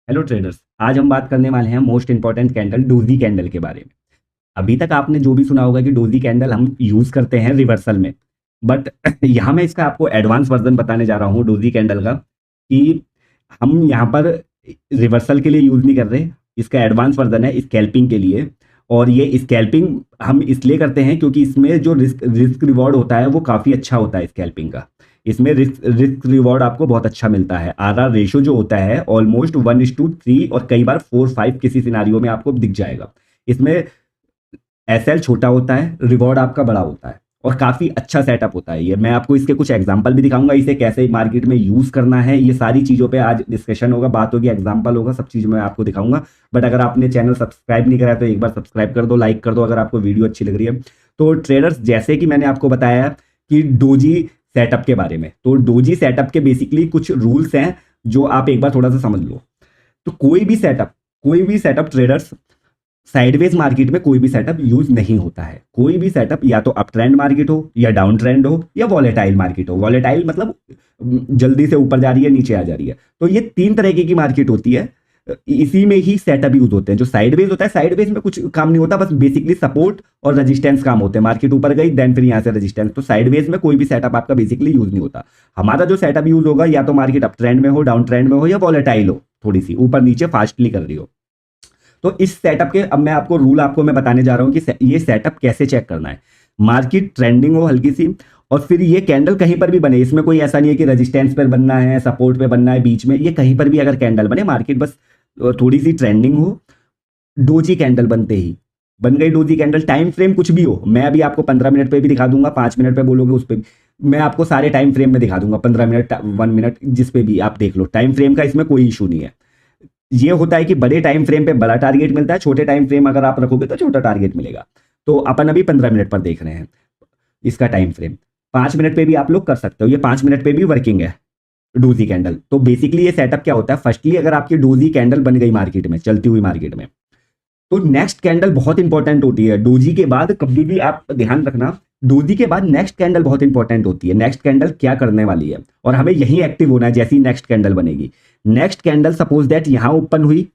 Hello traders. आज हम बात करने वाले हैं most important candle doji candle के बारे में। अभी तक आपने जो भी सुना होगा कि डोजी कैंडल हम यूज करते हैं रिवर्सल में, बट यहाँ मैं इसका आपको एडवांस वर्जन बताने जा रहा हूँ डोजी कैंडल का, कि हम यहाँ पर रिवर्सल के लिए यूज नहीं कर रहे। इसका एडवांस वर्जन है स्कैल्पिंग के लिए। और ये स्कैल्पिंग हम इसलिए करते हैं क्योंकि इसमें जो रिस्क रिस्क रिवॉर्ड होता है वो काफ़ी अच्छा होता है स्कैल्पिंग का। इसमें रिस्क रिस्क रिवॉर्ड आपको बहुत अच्छा मिलता है। आर रेशो जो होता है ऑलमोस्ट 1:3 और कई बार 4:5 किसी सिनारियो में आपको दिख जाएगा। इसमें एसएल छोटा होता है, रिवॉर्ड आपका बड़ा होता है और काफ़ी अच्छा सेटअप होता है। ये मैं आपको इसके कुछ एग्जांपल भी दिखाऊंगा, इसे कैसे मार्केट में यूज़ करना है। ये सारी चीज़ों पे आज डिस्कशन होगा, बात होगी, एग्जांपल होगा, सब चीज़ मैं आपको दिखाऊंगा। बट अगर आपने चैनल सब्सक्राइब नहीं करा है तो एक बार सब्सक्राइब कर दो, लाइक कर दो अगर आपको वीडियो अच्छी लग रही है। तो ट्रेडर्स, जैसे कि मैंने आपको बताया कि डोजी सेटअप के बारे में, तो डोजी सेटअप के बेसिकली कुछ रूल्स हैं जो आप एक बार थोड़ा सा समझ लो। तो कोई भी सेटअप ट्रेडर्स, साइडवेज मार्केट में कोई भी सेटअप यूज नहीं होता है। कोई भी सेटअप या तो अप ट्रेंड मार्केट हो या डाउन ट्रेंड हो या वॉलेटाइल मार्केट हो। वॉलेटाइल मतलब जल्दी से ऊपर जा रही है नीचे आ जा रही है। तो ये तीन तरीके की मार्केट होती है, इसी में ही सेटअप यूज होते हैं। जो साइडवेज होता है, साइडवेज में कुछ काम नहीं होता, बस बेसिकली सपोर्ट और रेजिस्टेंस काम होते हैं। मार्केट ऊपर गई देन फिर यहाँ से रेजिस्टेंस। तो साइडवेज में कोई भी सेटअप आपका बेसिकली यूज नहीं होता। हमारा जो सेटअप यूज होगा या तो मार्केट अप ट्रेंड में हो, डाउन ट्रेंड में हो या वॉलेटाइल हो, थोड़ी सी ऊपर नीचे फास्टली कर रही हो। तो इस सेटअप के अब मैं आपको रूल आपको मैं बताने जा रहा हूं कि ये सेटअप कैसे चेक करना है। मार्केट ट्रेंडिंग हो हल्की सी, और फिर ये कैंडल कहीं पर भी बने, इसमें कोई ऐसा नहीं है कि रेजिस्टेंस पर बनना है, सपोर्ट पे बनना है, बीच में, ये कहीं पर भी अगर कैंडल बने, मार्केट बस थोड़ी सी ट्रेंडिंग हो, डोजी कैंडल बनते ही बन गई डोजी कैंडल। टाइम फ्रेम कुछ भी हो, मैं अभी आपको 15 मिनट पे भी दिखा दूंगा, 5 मिनट पे बोलोगे उस पर मैं आपको सारे टाइम फ्रेम में दिखा दूंगा, 15 मिनट, 1 मिनट, जिस पे भी आप देख लो। टाइम फ्रेम का इसमें कोई इशू नहीं है। ये होता है कि बड़े टाइम फ्रेम पे बड़ा टारगेट मिलता है, छोटे टाइम फ्रेम अगर आप रखोगे तो छोटा टारगेट मिलेगा। तो अपन अभी 15 मिनट पर देख रहे हैं इसका टाइम फ्रेम। 5 मिनट पे भी आप लोग कर सकते हो, ये 5 मिनट पे भी वर्किंग है डोजी कैंडल। तो बेसिकली ये सेटअप क्या होता है, फर्स्टली अगर आपकी डोजी कैंडल बन गई मार्केट में, चलती हुई मार्केट में, तो नेक्स्ट कैंडल बहुत इंपॉर्टेंट होती है। डोजी के बाद कभी भी आप ध्यान रखना, डोजी के बाद नेक्स्ट कैंडल बहुत इंपॉर्टेंट होती है। नेक्स्ट कैंडल क्या करने वाली है और हमें यही एक्टिव होना है जैसी नेक्स्ट कैंडल बनेगी। नेक्स्ट कैंडल सपोज दैट यहां ओपन हुई,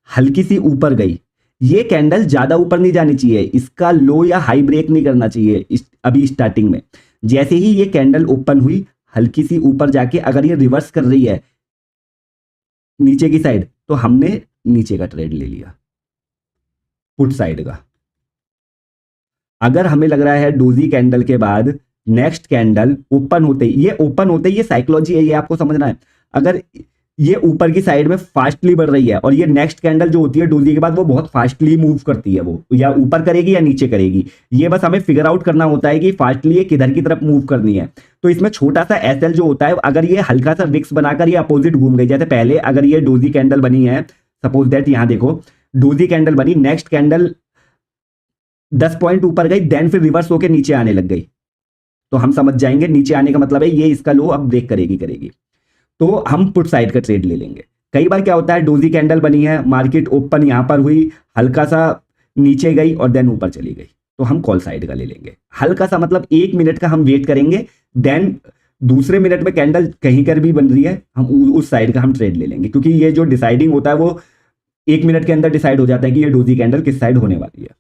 हल्की सी ऊपर गई, ये कैंडल ज्यादा ऊपर नहीं जानी चाहिए, इसका लो या हाई ब्रेक नहीं करना चाहिए अभी स्टार्टिंग में। जैसे ही ये कैंडल ओपन हुई, हल्की सी ऊपर जाके अगर ये रिवर्स कर रही है नीचे की साइड, तो हमने नीचे का ट्रेड ले लिया, पुट साइड का। अगर हमें लग रहा है डोजी कैंडल के बाद नेक्स्ट कैंडल ओपन होते ही, ये ओपन होते ही, ये साइकोलॉजी है, ये आपको समझना है। अगर ये ऊपर की साइड में फास्टली बढ़ रही है और ये नेक्स्ट कैंडल जो होती है डोजी के बाद, वो बहुत फास्टली मूव करती है, वो या ऊपर करेगी या नीचे करेगी, ये बस हमें फिगर आउट करना होता है कि फास्टली ये किधर की तरफ मूव करनी है। तो इसमें छोटा सा एसएल जो होता है, अगर ये हल्का सा विक्स बनाकर ये अपोजिट घूम गई, जैसे पहले अगर ये डोजी कैंडल बनी है, सपोज दैट यहां देखो डोजी कैंडल बनी, नेक्स्ट कैंडल 10 पॉइंट ऊपर गई, देन फिर रिवर्स होकर नीचे आने लग गई, तो हम समझ जाएंगे नीचे आने का मतलब है ये इसका लो अब ब्रेक करेगी, तो हम पुट साइड का ट्रेड ले लेंगे। कई बार क्या होता है, डोजी कैंडल बनी है, मार्केट ओपन यहां पर हुई, हल्का सा नीचे गई और देन ऊपर चली गई, तो हम कॉल साइड का ले लेंगे। हल्का सा मतलब 1 मिनट का हम वेट करेंगे, देन दूसरे मिनट में कैंडल कहीं कर भी बन रही है, हम उस साइड का हम ट्रेड ले लेंगे, क्योंकि ये जो डिसाइडिंग होता है वो 1 मिनट के अंदर डिसाइड हो जाता है कि ये डोजी कैंडल किस साइड होने वाली है।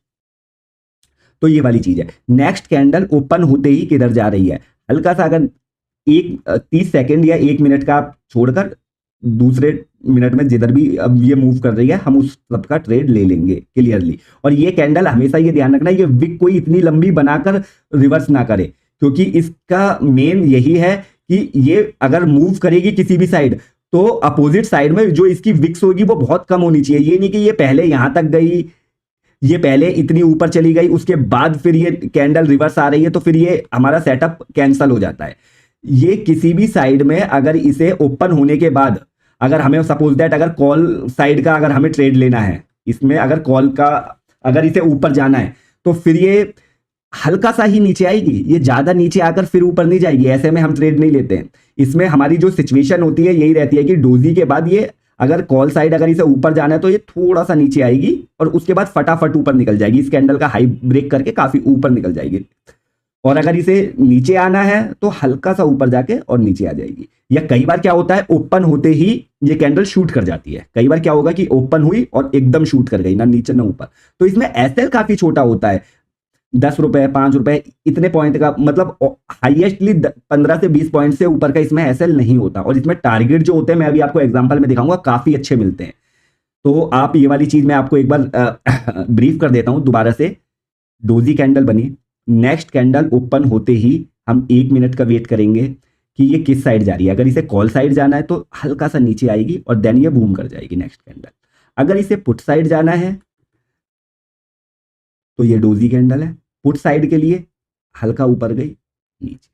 तो ये वाली चीज है। नेक्स्ट कैंडल ओपन होते ही किधर जा रही है, हल्का सा अगर 30 सेकेंड या 1 मिनट का आप छोड़कर दूसरे मिनट में जिधर भी अब ये मूव कर रही है, हम उस सब का ट्रेड ले लेंगे क्लियरली। और ये कैंडल हमेशा ये ध्यान रखना, ये विक कोई इतनी लंबी बनाकर रिवर्स ना करे, क्योंकि इसका मेन यही है कि ये अगर मूव करेगी किसी भी साइड, तो अपोजिट साइड में जो इसकी विक्स होगी वो बहुत कम होनी चाहिए। ये नहीं कि ये पहले यहां तक गई, ये पहले इतनी ऊपर चली गई, उसके बाद फिर ये कैंडल रिवर्स आ रही है, तो फिर ये हमारा सेटअप कैंसल हो जाता है। ये किसी भी साइड में अगर इसे ओपन होने के बाद, अगर हमें सपोज दैट अगर कॉल साइड का अगर हमें ट्रेड लेना है, इसमें अगर कॉल का अगर इसे ऊपर जाना है, तो फिर ये हल्का सा ही नीचे आएगी, ये ज्यादा नीचे आकर फिर ऊपर नहीं जाएगी, ऐसे में हम ट्रेड नहीं लेते हैं। इसमें हमारी जो सिचुएशन होती है यही रहती है कि डोजी के बाद ये अगर कॉल साइड अगर इसे ऊपर जाना है तो ये थोड़ा सा नीचे आएगी और उसके बाद फटाफट ऊपर निकल जाएगी, इस कैंडल का हाई ब्रेक करके काफी ऊपर निकल जाएगी। और अगर इसे नीचे आना है तो हल्का सा ऊपर जाके और नीचे आ जाएगी। या कई बार क्या होता है, ओपन होते ही ये कैंडल शूट कर जाती है। कई बार क्या होगा कि ओपन हुई और एकदम शूट कर गई, ना नीचे ना ऊपर। तो इसमें एसएल काफी छोटा होता है, 10 रुपए 5 रुपए इतने पॉइंट का, मतलब हाईएस्टली 15 से 20 पॉइंट से ऊपर का इसमें एसएल नहीं होता। और इसमें टारगेट जो होते हैं, मैं अभी आपको एग्जांपल में दिखाऊंगा, काफी अच्छे मिलते हैं। तो आप ये वाली चीज मैं आपको एक बार ब्रीफ कर देता हूं दोबारा से। डोजी कैंडल बनी, नेक्स्ट कैंडल ओपन होते ही हम 1 मिनट का वेट करेंगे कि ये किस साइड जा रही है। अगर इसे कॉल साइड जाना है तो हल्का सा नीचे आएगी और देन ये बूम कर जाएगी नेक्स्ट कैंडल। अगर इसे पुट साइड जाना है तो ये डोजी कैंडल है, पुट साइड के लिए हल्का ऊपर गई नीचे।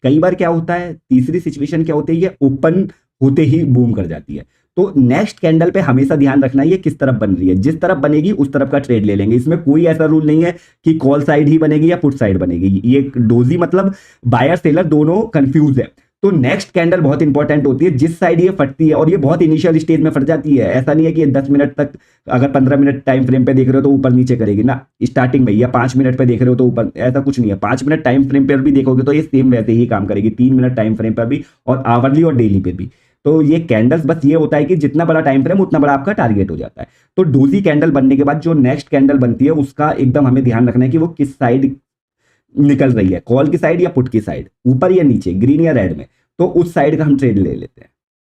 कई बार क्या होता है, तीसरी सिचुएशन क्या होती है, ये ओपन होते ही बूम कर जाती है। तो नेक्स्ट कैंडल पे हमेशा ध्यान रखना है ये किस तरफ बन रही है। जिस तरफ बनेगी उस तरफ का ट्रेड ले लेंगे। इसमें कोई ऐसा रूल नहीं है कि कॉल साइड ही बनेगी या पुट साइड बनेगी। ये डोजी मतलब बायर सेलर दोनों कंफ्यूज है। तो नेक्स्ट कैंडल बहुत इंपॉर्टेंट होती है, जिस साइड ये फटती है। और ये बहुत इनिशियल स्टेज में फट जाती है, ऐसा नहीं है कि ये 10 मिनट तक, अगर 15 मिनट टाइम फ्रेम पे देख रहे हो तो ऊपर नीचे करेगी ना स्टार्टिंग में, या 5 मिनट पे देख रहे हो तो ऊपर, ऐसा कुछ नहीं है। 5 मिनट टाइम फ्रेम पर भी देखोगे तो ये सेम वैसे ही काम करेगी, 3 मिनट टाइम फ्रेम पर भी, और आवरली और डेली पे भी। तो ये कैंडल्स बस ये होता है कि जितना बड़ा टाइम फ्रेम उतना बड़ा आपका टारगेट हो जाता है। तो डोजी कैंडल बनने के बाद जो नेक्स्ट कैंडल बनती है उसका एकदम हमें ध्यान रखना है कि वो किस साइड निकल रही है, कॉल की साइड या पुट की साइड, ऊपर या नीचे, ग्रीन या रेड में। तो उस साइड का हम ट्रेड ले लेते हैं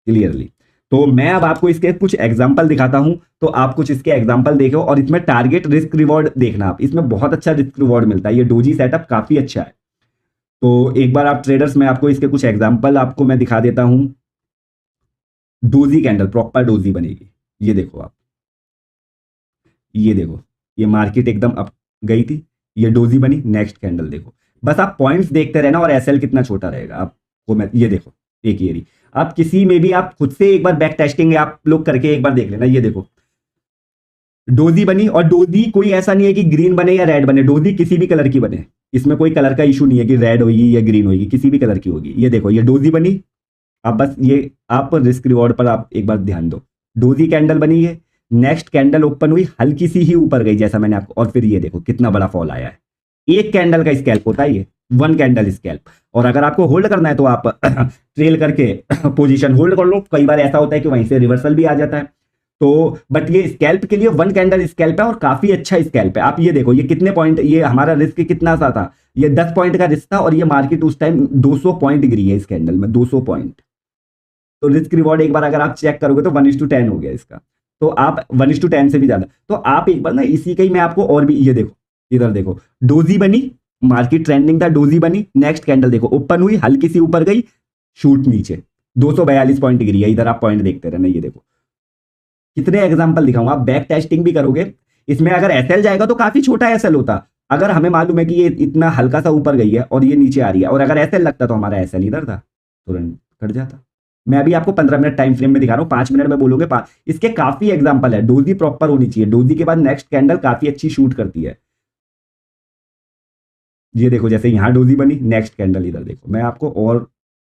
क्लियरली। तो मैं अब आपको इसके कुछ एग्जांपल दिखाता हूं, तो आप कुछ इसके एग्जांपल देखो और इसमें टारगेट रिस्क रिवॉर्ड देखना आप, इसमें बहुत अच्छा रिस्क रिवॉर्ड मिलता है। ये डोजी सेटअप काफी अच्छा है। तो एक बार आप ट्रेडर्स में आपको इसके कुछ एग्जांपल आपको मैं दिखा देता हूं। डोजी कैंडल प्रॉपर डोजी बनेगी, ये देखो आप, ये देखो, ये मार्केट एकदम अप गई थी, ये डोजी बनी, नेक्स्ट कैंडल देखो। बस आप पॉइंट्स देखते रहना और एसएल कितना छोटा रहेगा आपको, मैं ये देखो एक ये आप किसी में भी आप खुद से एक बार बैक टेस्टिंग आप लोग करके एक बार देख लेना। ये देखो डोजी बनी, और डोजी कोई ऐसा नहीं है कि ग्रीन बने या रेड बने, डोजी किसी भी कलर की बने, इसमें कोई कलर का इशू नहीं है कि रेड होगी या ग्रीन होगी, किसी भी कलर की होगी। ये देखो ये डोजी बनी। अब बस ये आप रिस्क रिवॉर्ड पर आप एक बार ध्यान दो। डोजी कैंडल बनी है, नेक्स्ट कैंडल ओपन हुई, हल्की सी ही ऊपर गई जैसा मैंने आपको, और फिर ये देखो कितना बड़ा फॉल आया है। एक कैंडल का स्कैल्प होता है ये, 1 कैंडल स्कैल्प। और अगर आपको होल्ड करना है तो आप ट्रेल करके पोजीशन होल्ड कर लो। कई बार ऐसा होता है कि वहीं से रिवर्सल भी आ जाता है। तो बट ये स्कैल्प के लिए 1 कैंडल स्कैल्प है और काफी अच्छा स्कैल्प है। आप ये देखो ये कितने पॉइंट, ये हमारा रिस्क कितना सा था, ये 10 पॉइंट का रिस्क था, और ये मार्केट उस टाइम 200 पॉइंट गिरी है इस कैंडल में, 200 पॉइंट। तो रिस्क रिवॉर्ड एक बार अगर आप चेक करोगे तो 1:10 हो गया इसका। तो आप 1:10 से भी ज्यादा। तो आप एक बार ना इसी का ही मैं आपको और भी, ये देखो इधर देखो, डोजी बनी, मार्केट ट्रेंडिंग था, डोजी बनी, नेक्स्ट कैंडल देखो ओपन हुई, हल्की सी ऊपर गई, शूट नीचे, 242 पॉइंट गिरी है। इधर आप पॉइंट देखते रहना। ये देखो कितने एग्जांपल दिखाऊंगा, आप बैक टेस्टिंग भी करोगे। इसमें अगर एसएल जाएगा तो काफी छोटा एसएल होता, अगर हमें मालूम है कि ये इतना हल्का सा ऊपर गई है और ये नीचे आ रही है, और अगर एसएल लगता तो हमारा एसएल इधर था, तुरंत कट जाता। मैं अभी आपको 15 मिनट टाइम फ्रेम में दिखा रहा हूँ, 5 मिनट में बोलोगे इसके काफी एग्जांपल है। डोजी प्रॉपर होनी चाहिए, डोजी के बाद नेक्स्ट कैंडल काफी अच्छी शूट करती है। ये देखो जैसे यहां डोजी बनी, नेक्स्ट कैंडल इधर देखो, मैं आपको और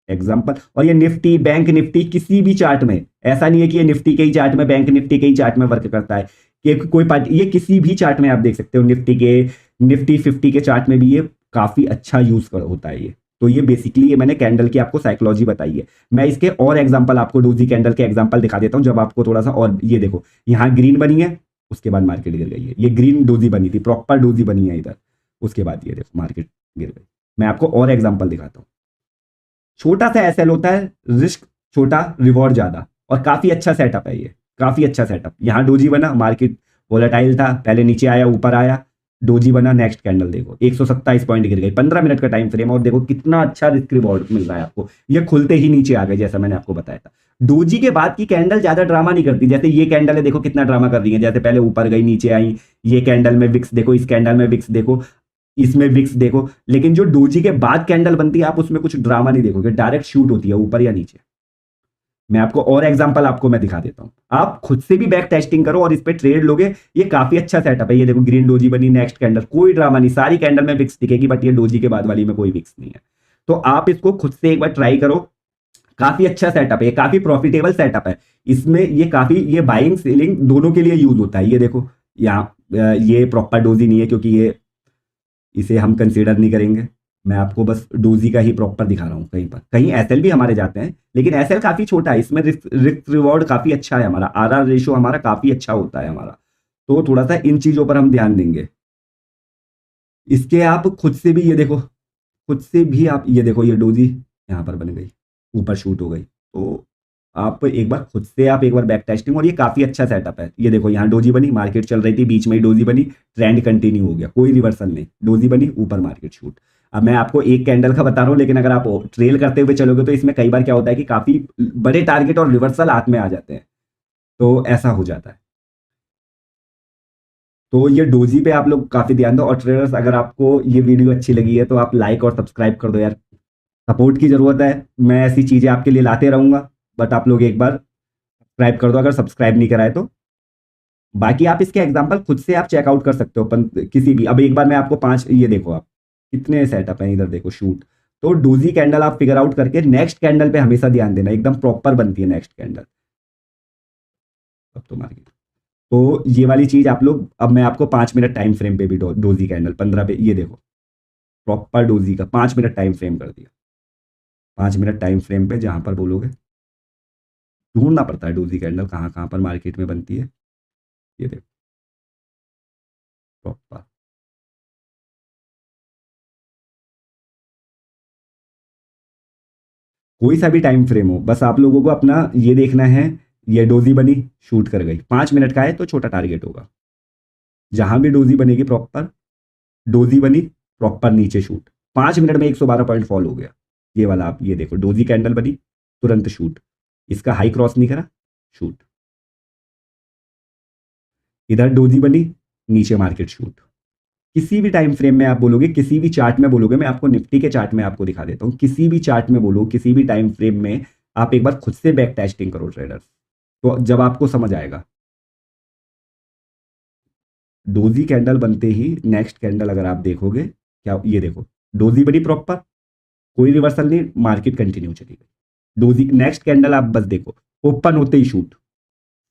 एग्जांपल। और ये निफ्टी, बैंक निफ्टी, किसी भी चार्ट में, ऐसा नहीं है कि ये निफ्टी के ही चार्ट में, बैंक निफ्टी के ही चार्ट में वर्क करता है कि कोई पार्टी, ये किसी भी चार्ट में आप देख सकते हो। निफ्टी 50 के चार्ट में भी ये काफी अच्छा यूज होता है ये। तो ये बेसिकली ये मैंने कैंडल की आपको साइकोलॉजी बताई है। मैं इसके और एग्जांपल आपको डोजी कैंडल के एग्जांपल दिखा देता हूं जब आपको थोड़ा सा। और ये देखो यहाँ ग्रीन बनी है, उसके बाद मार्केट गिर गई है, ये ग्रीन डोजी बनी थी, प्रॉपर डोजी बनी है इधर, उसके बाद ये देखो मार्केट गिर गई। मैं आपको और एग्जांपल दिखाता हूँ। छोटा सा एसएल होता है, रिस्क छोटा, रिवॉर्ड ज्यादा, और काफी अच्छा सेटअप है ये, काफी अच्छा सेटअप। यहाँ डोजी बना, मार्केट वोलेटाइल था, पहले नीचे आया ऊपर आया, डोजी बना, नेक्स्ट कैंडल देखो 127 पॉइंट गिर गई, 15 मिनट का टाइम फ्रेम, और देखो कितना अच्छा रिस्क रिवॉर्ड मिल रहा है आपको। ये खुलते ही नीचे आ गए जैसा मैंने आपको बताया था। डोजी के बाद की कैंडल ज्यादा ड्रामा नहीं करती, जैसे ये कैंडल है देखो कितना ड्रामा कर रही है, जैसे पहले ऊपर गई नीचे आई, ये कैंडल में विक्स देखो, इस कैंडल में विक्स देखो, इसमें विक्स देखो। लेकिन जो डोजी के बाद कैंडल बनती है आप उसमें कुछ ड्रामा नहीं देखोगे, डायरेक्ट शूट होती है ऊपर या नीचे। मैं आपको और एग्जांपल आपको मैं दिखा देता हूं, आप खुद से भी बैक टेस्टिंग करो और इस पे ट्रेड लोगे। ये काफी अच्छा सेटअप है। ये देखो ग्रीन डोजी बनी, नेक्स्ट कैंडल, कोई ड्रामा नहीं, सारी कैंडल में विक्स दिखेगी, बट ये डोजी के बाद वाली में कोई विक्स नहीं है। तो आप इसको खुद से एक बार ट्राई करो, काफी अच्छा सेटअप है, काफी प्रॉफिटेबल सेटअप है। इसमें ये काफी, ये बाइंग सेलिंग दोनों के लिए यूज होता है। ये देखो यहाँ ये प्रॉपर डोजी नहीं है क्योंकि ये, इसे हम कंसीडर नहीं करेंगे। मैं आपको बस डोजी का ही प्रॉपर दिखा रहा हूँ। कहीं पर कहीं एसएल भी हमारे जाते हैं, लेकिन एसएल काफी छोटा है, इसमें रिस्क रिवॉर्ड काफी अच्छा है, हमारा आरआर रेशो हमारा काफी अच्छा होता है हमारा। तो थोड़ा सा इन चीजों पर हम ध्यान देंगे। इसके आप खुद से भी ये देखो, खुद से भी आप ये देखो, ये डोजी यहाँ पर बन गई, ऊपर शूट हो गई। तो आप एक बार खुद से आप एक बार बैक टेस्टिंग, और ये काफी अच्छा सेटअप है। ये देखो यहाँ डोजी बनी, मार्केट चल रही थी, बीच में ही डोजी बनी, ट्रेंड कंटिन्यू हो गया, कोई रिवर्सल नहीं, डोजी बनी, ऊपर मार्केट शूट। अब मैं आपको एक कैंडल का बता रहा हूँ, लेकिन अगर आप ट्रेल करते हुए चलोगे तो इसमें कई बार क्या होता है कि काफी बड़े टारगेट और रिवर्सल हाथ में आ जाते हैं, तो ऐसा हो जाता है। तो ये डोजी पे आप लोग काफी ध्यान दो। और ट्रेडर्स, अगर आपको ये वीडियो अच्छी लगी है तो आप लाइक और सब्सक्राइब कर दो यार, सपोर्ट की जरूरत है। मैं ऐसी चीजें आपके लिए लाते रहूंगा, बट आप लोग एक बार सब्सक्राइब कर दो अगर सब्सक्राइब नहीं कराए तो। बाकी आप इसके एग्जांपल खुद से आप चेकआउट कर सकते हो अपन किसी भी। अब एक बार मैं आपको 5, ये देखो आप कितने सेटअप हैं, इधर देखो शूट। तो डोजी कैंडल आप फिगर आउट करके नेक्स्ट कैंडल पे हमेशा ध्यान देना, एकदम प्रॉपर बनती है नेक्स्ट कैंडल। अब तो मार्केट, तो ये वाली चीज आप लोग, अब मैं आपको 5 मिनट टाइम फ्रेम पे भी डोजी कैंडल 15 पे, ये देखो प्रॉपर डोजी का 5 मिनट टाइम फ्रेम कर दिया। 5 मिनट टाइम फ्रेम पे जहां पर बोलोगे, ढूंढना पड़ता है डोजी कैंडल कहाँ कहाँ पर मार्केट में बनती है। ये देखो प्रॉपर, कोई सा भी टाइम फ्रेम हो, बस आप लोगों को अपना ये देखना है। ये डोजी बनी, शूट कर गई, 5 मिनट का है तो छोटा टारगेट होगा। जहां भी डोजी बनेगी प्रॉपर, डोजी बनी प्रॉपर नीचे शूट, 5 मिनट में 112 पॉइंट फॉल हो गया। ये वाला आप ये देखो, डोजी कैंडल बनी, तुरंत शूट, इसका हाई क्रॉस नहीं करा, शूट। इधर डोजी बनी, नीचे मार्केट शूट। किसी भी टाइम फ्रेम में आप बोलोगे, किसी भी चार्ट में बोलोगे, मैं आपको निफ्टी के चार्ट में आपको दिखा देता हूं, किसी भी चार्ट में बोलो, किसी भी टाइम फ्रेम में आप एक बार खुद से बैक टेस्टिंग करो ट्रेडर्स, तो जब आपको समझ आएगा। डोजी कैंडल बनते ही नेक्स्ट कैंडल अगर आप देखोगे, क्या ये देखो, डोजी बनी प्रॉपर, कोई रिवर्सल नहीं, मार्केट कंटिन्यू चली गई। डोजी नेक्स्ट कैंडल आप बस देखो, ओपन होते ही शूट,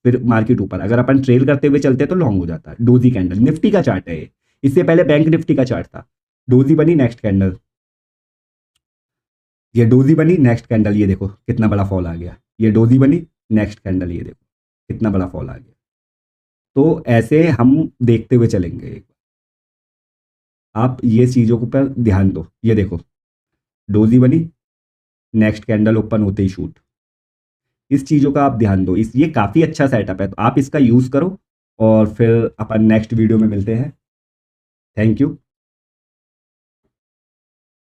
फिर मार्केट ऊपर। अगर अपन ट्रेल करते हुए चलते हैं तो लॉन्ग हो जाता है। डोजी कैंडल निफ्टी का चार्ट है ये, इससे पहले बैंक निफ्टी का चार्ट था। डोजी बनी, नेक्स्ट कैंडल, ये डोजी बनी, नेक्स्ट कैंडल, ये देखो कितना बड़ा फॉल आ गया। ये डोजी बनी, नेक्स्ट कैंडल, ये देखो कितना बड़ा फॉल आ गया। तो ऐसे हम देखते हुए चलेंगे, आप ये चीजों पर ध्यान दो। ये देखो डोजी बनी, नेक्स्ट कैंडल ओपन होते ही शूट, इस चीजों का आप ध्यान दो। इस ये काफी अच्छा सेटअप है, तो आप इसका यूज करो, और फिर अपन नेक्स्ट वीडियो में मिलते हैं। Thank you.